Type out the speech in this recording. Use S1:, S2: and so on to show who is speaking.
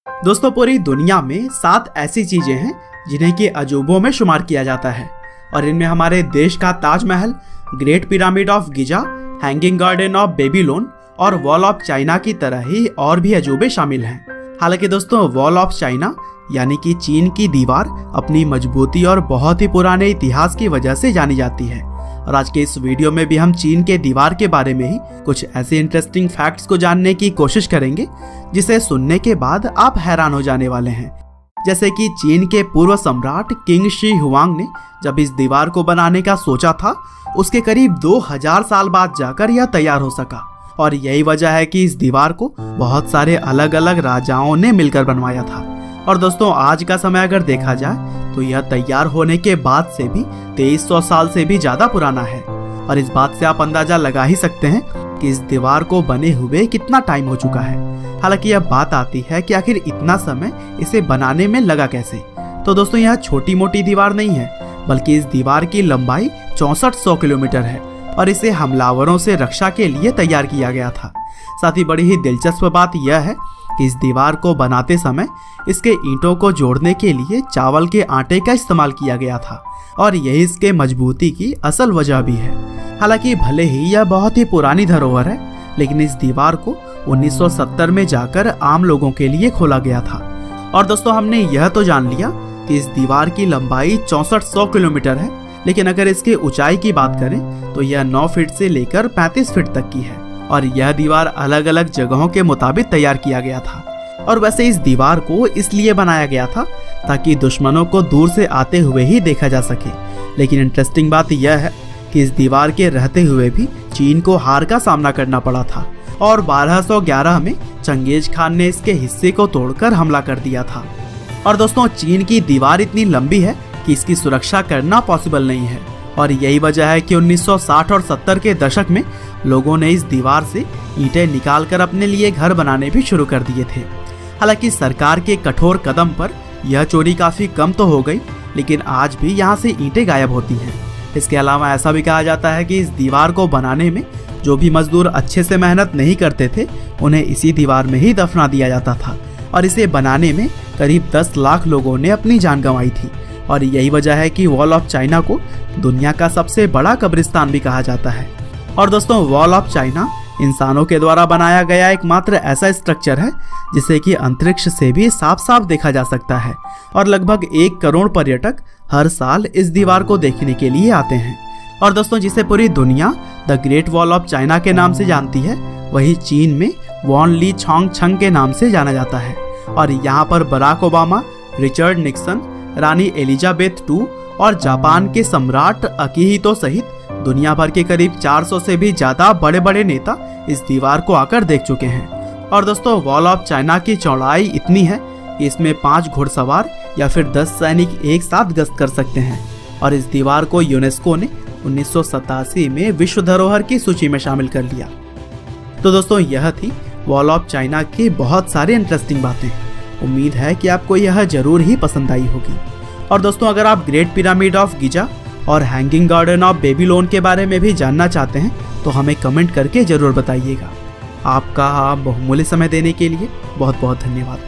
S1: दोस्तों, पूरी दुनिया में 7 ऐसी चीजें हैं जिन्हें कि अजूबों में शुमार किया जाता है और इनमें हमारे देश का Taj Mahal, great pyramid of Giza, hanging garden of Babylon और वॉल ऑफ चाइना की तरह ही और भी अजूबे शामिल हैं। हालांकि दोस्तों, वॉल ऑफ चाइना यानी कि चीन की दीवार अपनी मजबूती और बहुत ही पुराने इतिहास की वजह से जानी जाती है। और आज के इस वीडियो में भी हम चीन के दीवार के बारे में ही कुछ ऐसे इंटरेस्टिंग फैक्ट्स को जानने की कोशिश करेंगे जिसे सुनने के बाद आप हैरान हो जाने वाले हैं। जैसे कि चीन के पूर्व सम्राट किंग शी हुआंग ने जब इस दीवार को बनाने का सोचा था, उसके करीब 2000 साल बाद जाकर यह तैयार हो सका। और यही वजह है कि इस दीवार को बहुत सारे अलग अलग राजाओं ने मिलकर बनवाया था। और दोस्तों, आज का समय अगर देखा जाए तो यह तैयार होने के बाद से भी 2300 साल से भी ज्यादा पुराना है। और इस बात से आप अंदाजा लगा ही सकते हैं कि इस दीवार को बने हुए कितना टाइम हो चुका है। हालांकि यह बात आती है कि आखिर इतना समय इसे बनाने में लगा कैसे। तो दोस्तों, यह छोटी मोटी दीवार नहीं है, बल्कि इस दीवार की लंबाई 6400 किलोमीटर है और इसे हमलावरों से रक्षा के लिए तैयार किया गया था। साथ ही बड़ी ही दिलचस्प बात यह है कि इस दीवार को बनाते समय इसके ईंटों को जोड़ने के लिए चावल के आटे का इस्तेमाल किया गया था और यही इसके मजबूती की असल वजह भी है। हालांकि भले ही यह बहुत ही पुरानी धरोहर है, लेकिन इस दीवार को 1970 में जाकर आम लोगों के लिए खोला गया था। और दोस्तों, हमने यह तो जान लिया कि इस दीवार की लंबाई 6400 किलोमीटर है, लेकिन अगर इसकी ऊंचाई की बात करें तो यह 9 फीट से लेकर 35 फीट तक की है। और यह दीवार अलग अलग जगहों के मुताबिक तैयार किया गया था। और वैसे इस दीवार को इसलिए बनाया गया था ताकि दुश्मनों को दूर से आते हुए ही देखा जा सके। लेकिन इंटरेस्टिंग बात यह है कि इस दीवार के रहते हुए भी चीन को हार का सामना करना पड़ा था और 1211 में चंगेज खान ने इसके हिस्से को तोड़कर हमला कर दिया था। और दोस्तों, चीन की दीवार इतनी लंबी है कि इसकी सुरक्षा करना पॉसिबल नहीं है और यही वजह है कि 1960 और 70 के दशक में लोगों ने इस दीवार से ईंटें निकालकर अपने लिए घर बनाने भी शुरू कर दिए थे। हालांकि सरकार के कठोर कदम पर यह चोरी काफी कम तो हो गई, लेकिन आज भी यहाँ से ईंटें गायब होती हैं। इसके अलावा ऐसा भी कहा जाता है कि इस दीवार को बनाने में जो भी मजदूर अच्छे से मेहनत नहीं करते थे, उन्हें इसी दीवार में ही दफना दिया जाता था। और इसे बनाने में करीब 10 लाख लोगों ने अपनी जान गंवाई थी। और यही वजह है कि वॉल ऑफ चाइना को दुनिया का सबसे बड़ा कब्रिस्तान भी कहा जाता है। और दोस्तों, वॉल ऑफ चाइना इंसानों के द्वारा बनाया गया एकमात्र ऐसा स्ट्रक्चर है जिसे कि अंतरिक्ष से भी साफ साफ देखा जा सकता है। और लगभग 1 करोड़ पर्यटक हर साल इस दीवार को देखने के लिए आते हैं। और दोस्तों, जिसे पूरी दुनिया the great wall of China के नाम से जानती है, वही चीन में वॉन ली छॉन्ग छंग के नाम से जाना जाता है। और यहाँ पर बराक ओबामा, रिचर्ड निक्सन, रानी एलिजाबेथ II और जापान के सम्राट अकिहितो सहित दुनिया भर के करीब 400 से भी ज्यादा बड़े बड़े नेता इस दीवार को आकर देख चुके हैं। और दोस्तों, वॉल ऑफ चाइना की चौड़ाई इतनी है कि इसमें 5 घुड़सवार या फिर 10 सैनिक एक साथ गश्त कर सकते हैं। और इस दीवार को यूनेस्को ने 1987 में विश्व धरोहर की सूची में शामिल कर लिया। तो दोस्तों, यह थी वॉल ऑफ चाइना की बहुत सारी इंटरेस्टिंग बातें। उम्मीद है कि आपको यह जरूर ही पसंद आई होगी। और दोस्तों, अगर आप ग्रेट पिरामिड ऑफ गिजा और हैंगिंग गार्डन ऑफ बेबीलोन के बारे में भी जानना चाहते हैं तो हमें कमेंट करके जरूर बताइएगा। आपका बहुमूल्य समय देने के लिए बहुत बहुत धन्यवाद।